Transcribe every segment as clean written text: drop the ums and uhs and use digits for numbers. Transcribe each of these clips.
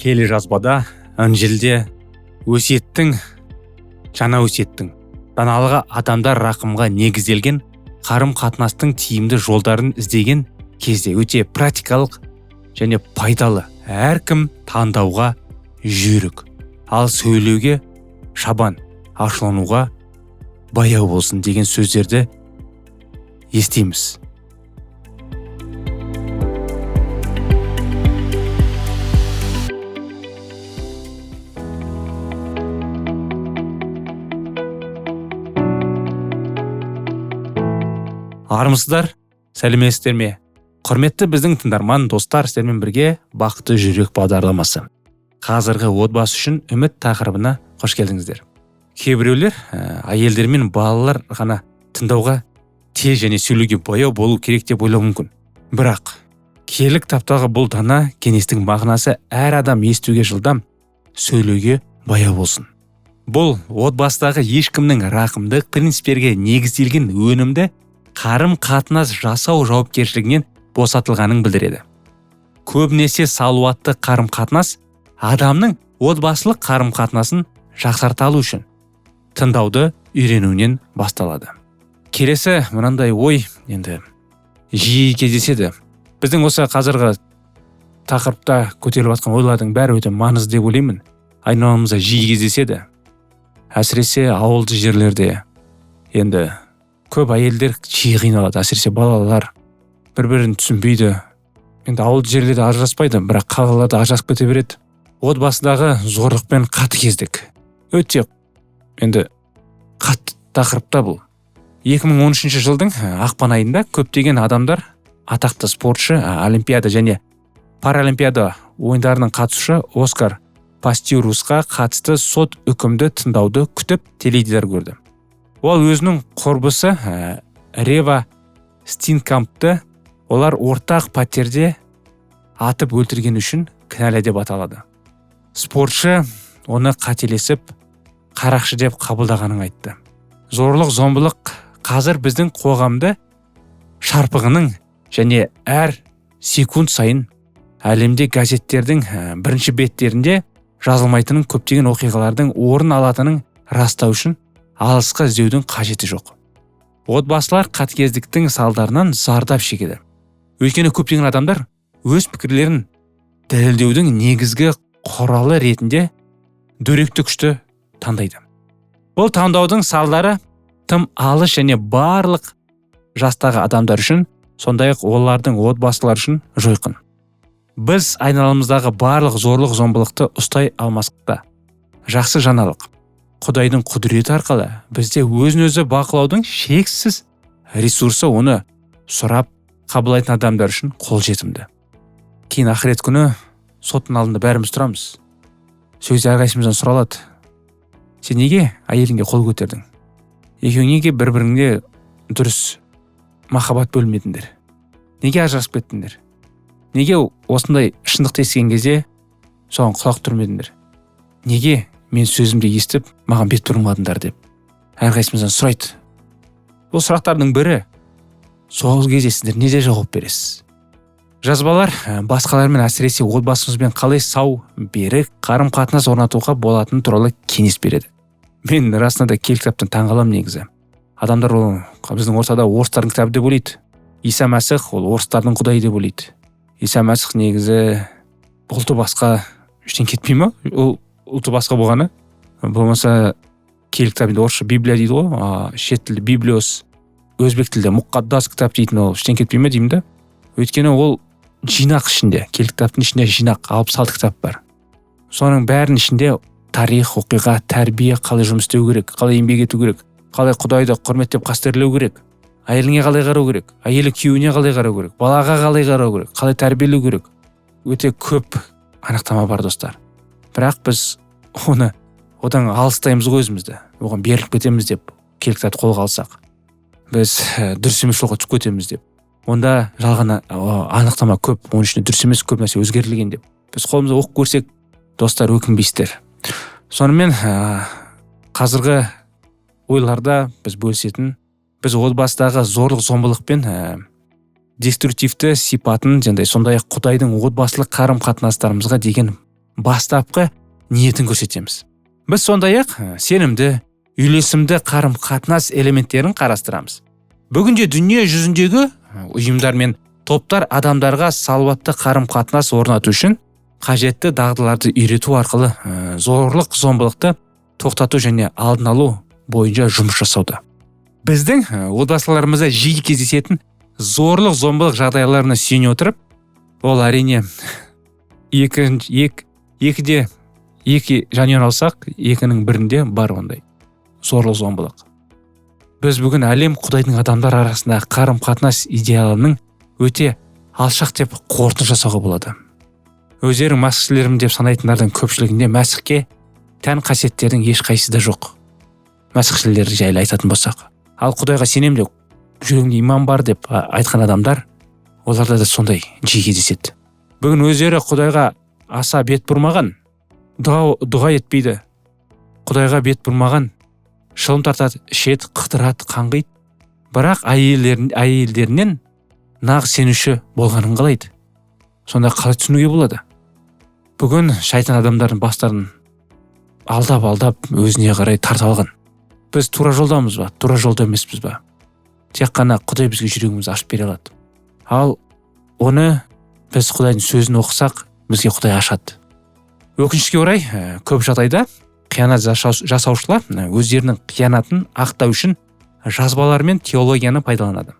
Келі жазбада, Інжілде жаңа өсиеттің, даналығы адамдар рақымға негізделген қарым-қатынастың тиімді жолдарын іздеген кезде өте практикалық және пайдалы. Әркім таңдауға жүйрік, ал сөйлеуге шабан, ашулануға баяу болсын деген сөздерді естиміз. Армысыздар, сәлеметсіздер ме? Құрметті біздің тыңдарман достар, сіздермен бірге бақытты жүрек бағдарламасы. Қазіргі отбасы үшін үміт тақырыбына қош келдіңіздер. Кейбіреулер әйелдер мен балалар ғана тыңдауға тез және сөйлеуге баяу болу керек деп ойлауы мүмкін. Бірақ киелі кітаптағы бұл дана кеңестің мағынасы әр адам естуге жылдам, сөйлеуге баяу болсын. Бұл отбасыдағы ешкімнің рақымдық принциптерге негізделген өнімді қарым-қатынас жасау жауапкершілігінен босатылғанын білдіреді. Көбінесе салауатты қарым-қатынас адамның отбасылық қарым-қатынасын жақсарта алу үшін тыңдауды үйренуінен басталады. Келесі мынандай ой енді жиі кездеседі. Біздің осы қазіргі тақырыпта көтеріліп жатқан ойлардың бәрі өте маңызды деп ойлаймын. Айналамызда жиі кездеседі. Әсіресе ауылды жерлерде енді көп әйелдер жиі қиналады, әсіресе балалар бір-бірін түсінбейді. Енді ауылды жерлерде ажыраспайды, бірақ қалаларда ажырасып кете береді. Отбасыдағы зорлық пен қатыгездік өте енді қатты тақырыпта бұл. 2013 жылдың ақпан айында көптеген адамдар атақты спортшы, олимпиада және паралимпиада ойындарының қатысушы Оскар Пастерусқа қатысты сот үкімді тыңдауды күтіп теледидар көрді. Ол өзінің құрбысы Рева Стинкампты олар ортақ пәтерде атып өлтірген үшін кінәлі деп аталады. Спортшы оны қателесіп, қарақшы деп қабылдағанын айтты. Зорлық-зомбылық қазір біздің қоғамды шарпығының және әр секунд сайын әлемде газеттердің бірінші беттерінде жазылмайтынын көптеген оқиғалардың орын алатынын растау үшін алысқа іздеудің қажеті жоқ. Отбасылар қатыгездіктің салдарынан зардап шегеді. Өйткені көптеген адамдар өз пікірлерін дәлелдеудің негізгі құралы ретінде дөрекі күшті таңдайды. Бұл таңдаудың салдары тым алыс және барлық жастағы адамдар үшін, сондай-ақ олардың отбасылар үшін жойқын. Біз айналамыздағы барлық зорлық-зомбылықты ұстай алмасақта, жақсы жаңалық. Құдайдың құдіреті арқылы бізде өзін-өзі бақылаудың шексіз ресурсы, оны сұрап қабылдайтын адамдар үшін қолжетімді. Кейін ақырет күні соттың алдында бәріміз тұрамыз. Сөз әрқайсымыздан сұралады. Сен неге әйеліңге қол көтердің? Екеуің неге бір-біріңде дұрыс махаббат бөлмедіңдер? Неге ажырасып кеттіңдер? Неге осындай шындықты естіген кезде соған құлақ түрмедіңдер? Неге мен сөзімді естіп, маған бет бұрмадыңдар деп әрқайсымыздан сұрайды. Бұл сұрақтардың бірі, сол кезде сіздер неде жауап бересіз? Жазбалар басқалармен, әсіресе отбасымызбен қалай сау, берік қарым-қатынас орнатуға болатыны туралы кеңес береді. Мен расында да киелі кітаптан таңғаламын негізі. Адамдар ол біздің ортада орыстардың кітабы деп ойлайды. Иса Мәсіх ол орыстардың құдайы деп ойлайды. Иса Мәсіх негізі ұлты басқа ештен кетпей ма? Ол ұлты басқа болғаны. Болмаса киелі кітап енді орысша Библия дейді ғой, шет тілді Библиос, өзбек тілді мұқаддас кітап дейтін, ол ештен кетпей ма деймін да. Өйткені ол жинақ ішінде, киелі кітаптың ішінде жинақ 66 кітап бар. Соның бәрінің ішінде тарих, оқиға, тәрбие, қалай жұмыс істеу керек, қалай еңбек ету керек, қалай Құдайды құрметтеп қастерлеу керек, әйеліңе қалай қарау керек, әйелі күйеуіне қалай қарау керек, балаға қалай қарау керек, қалай тәрбиелеу керек. Өте көп анықтама бар достар. Бірақ біз оны одан алыстаймыз ғой өзімізді. Оған беріліп кетеміз деп киелі кітапты қолға алсақ. Біз дұрыс емес жолға түсіп кетеміз деп. Онда жалған анықтама көп, оның ішінде дұрыс емес көп нәрсе өзгертілген деп. Біз қолымызды оқып көрсек, достар, өкінбейсіздер. Сонымен қазіргі ойларда біз бөлісетін, біз отбасыдағы зорлық-зомбылық пен деструктивті сипатын, сондай-ақ Құдайдың отбасылық қарым-қатынастарымызға деген бастапқы ниетін көрсетеміз. Біз сондай-ақ сенімді, үйлесімді қарым-қатынас элементтерін қарастырамыз. Бүгінде дүние жүзіндегі ұйымдар мен топтар адамдарға салауатты қарым-қатынас орнату үшін қажетті дағдыларды үйрету арқылы зорлық-зомбылықты тоқтату және алдын алу бойынша жұмыс жасауда. Біздің отбасыларымызда жиі кездесетін зорлық-зомбылық жағдайларына сүйене отырып, ол әрине екі жанұяны алсақ, екінің бірінде бар ондай зорлық-зомбылық. Біз бүгін әлем Құдайдың адамдар арасындағы қарым-қатынас идеалының өте алшақ деп қорытынды жасауға болады. Өздерің мәсіхшілермін деп санайтындардың көпшілігінде мәсіхке тән қасиеттердің ешқайсысы да жоқ. Мәсіхшілер жайлы айтатын болсақ, ал Құдайға сенем деп жүрегімде иман бар деп айтқан адамдар, оларда да сондай жиі кездеседі. Бүгін өздері Құдайға аса бет бұрмаған, дұға етпейді. Құдайға бет бұрмаған, шылым тартады, ішеді, қыдырады, қаңғиды. Бірақ әйелдерінен нағыз сенуші болғанын қалайды. Сонда қалай түсінуге болады? Бүгін шайтан адамдардың бастарын алдап өзіне қарай тартып алған. Біз тура жолдамыз ба, тура жолда емеспіз ба? Тек қана Құдай бізге жүрегімізді ашып бере алады. Ал оны біз Құдайдың сөзін оқысақ, бізге Құдай ашады. Өкінішке орай, көп жағдайда қиянат жасаушылар өздерінің қиянатын ақтау үшін жазбалар мен теологияны пайдаланады.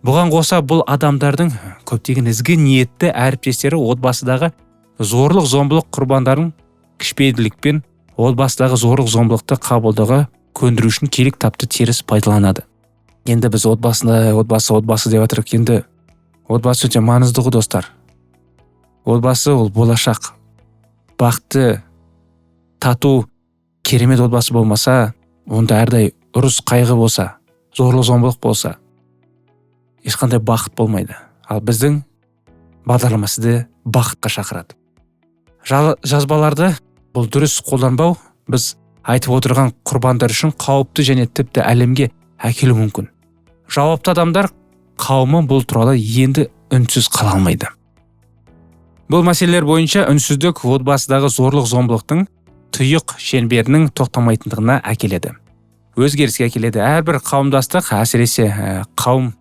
Бұған қоса бұл адамдардың көптеген ізгі ниетті әріптестері отбасыдағы зорлық-зомбылық құрбандарын кішіпейілділікпен отбасыдағы зорлық-зомбылықты қабылдауға көндіру үшін керек тапты теріс пайдаланады. Енді біз отбасы деп жатырық. Енді отбасы өте маңызды ғой, достар. Отбасы ол болашақ. Бақытты, тату, керемет отбасы болмаса, онда әрдайым ұрыс қайғы болса, зорлық-зомбылық болса, ешқандай бақыт болмайды. Ал біздің бағдарламасы да бақытқа шақырады. Жазбаларды бұл дұрыс қолданбау біз айтып отырған құрбандар үшін қауіпті және тіпті әлемге әкелуі мүмкін. Жауапты адамдар қауымы бұл туралы енді үнсіз қала алмайды. Бұл мәселелер бойынша үнсіздік отбасыдағы зорлық-зомбылықтың тұйық шеңберінің тоқтамайтындығына әкеледі. Өзгеріске әкеледі. Әрбір қауымдастық, әсіресе қауым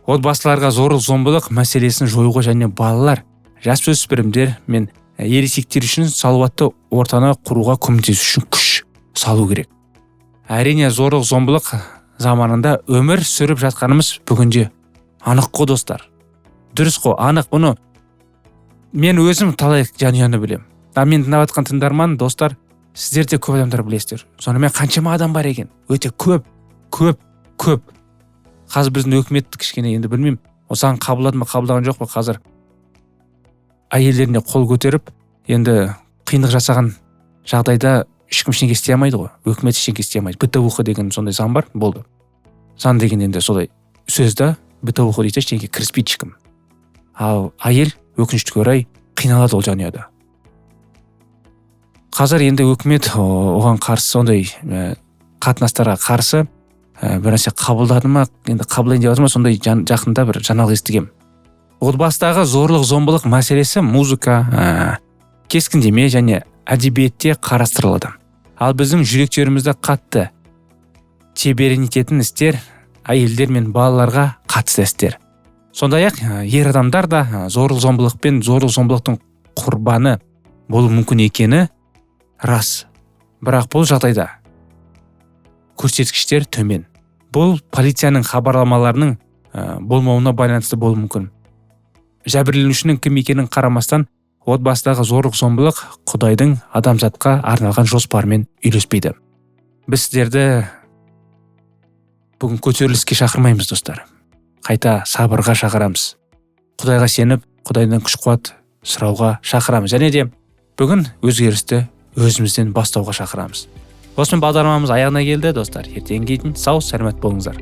отбасыларға зорлық-зомбылық мәселесін жоюға және балалар, жасөспірімдер мен ересектер үшін салауатты ортаны құруға көмектесу үшін күш салу керек. Әрине, зорлық-зомбылық заманында өмір сүріп жатқанымыз бүгінде анық қой, достар. Дұрыс қой, анық. Бұны мен өзім талай жанұяны білем. Мен тыңдап жатқан тыңдарман достар, сіздер де көп адамдар білесіздер. Сонымен қаншама адам бар екен? Өте көп. Қазір біздің өкімет кішкене, енді білмеймін, осыған қабылдады ма, қабылдаған жоқ па? Қазір әйелдеріне қол көтеріп, енді қиындық жасаған жағдайда ешкім ештеңе істей алмайды ғой. Өкімет ештеңе істей алмайды. БТУХ деген сондай заң бар, болды. Заң деген енді солай сөзді БТУХ дейді, ештеңеге кіріспейді ешкім. Ал әйел өкінішке орай қиналады ол жанұяда. Қазір енді өкімет оған қарсы, сондай қатынастарға қарсы бір нәрсе қабылдады ма, енді қабылдайын деп жатыр ма, сондай жақында бір жаңалық естігем. Отбасыдағы зорлық-зомбылық мәселесі музыка, кескіндеме және әдебиетте қарастырылады. Ал біздің жүректерімізді қатты тебіренетін істер әйелдер мен балаларға қатысты істер. Сондай-ақ ер адамдар да зорлық-зомбылық пен зорлық-зомбылықтың құрбаны болуы мүмкін екені рас. Бірақ бұл жағдайда көрсеткіштер төмен. Бұл полицияның хабарламаларының болмауына байланысты болуы мүмкін. Жәбірленушінің кім екенін қарамастан, отбасыдағы зорлық-зомбылық Құдайдың адамзатқа арналған жоспарымен үйлеспейді. Біз сіздерді бүгін көтеріліске шақырмаймыз, достар. Қайта сабырға шақырамыз. Құдайға сеніп, Құдайдан күш-қуат сұрауға шақырамыз. Және де бүгін өзгерісті өзімізден бастауға шақырамыз. Осымен бағдарламамыз аяғына келді, достар. Ертеңге дейін сау, сәлемет болыңыздар.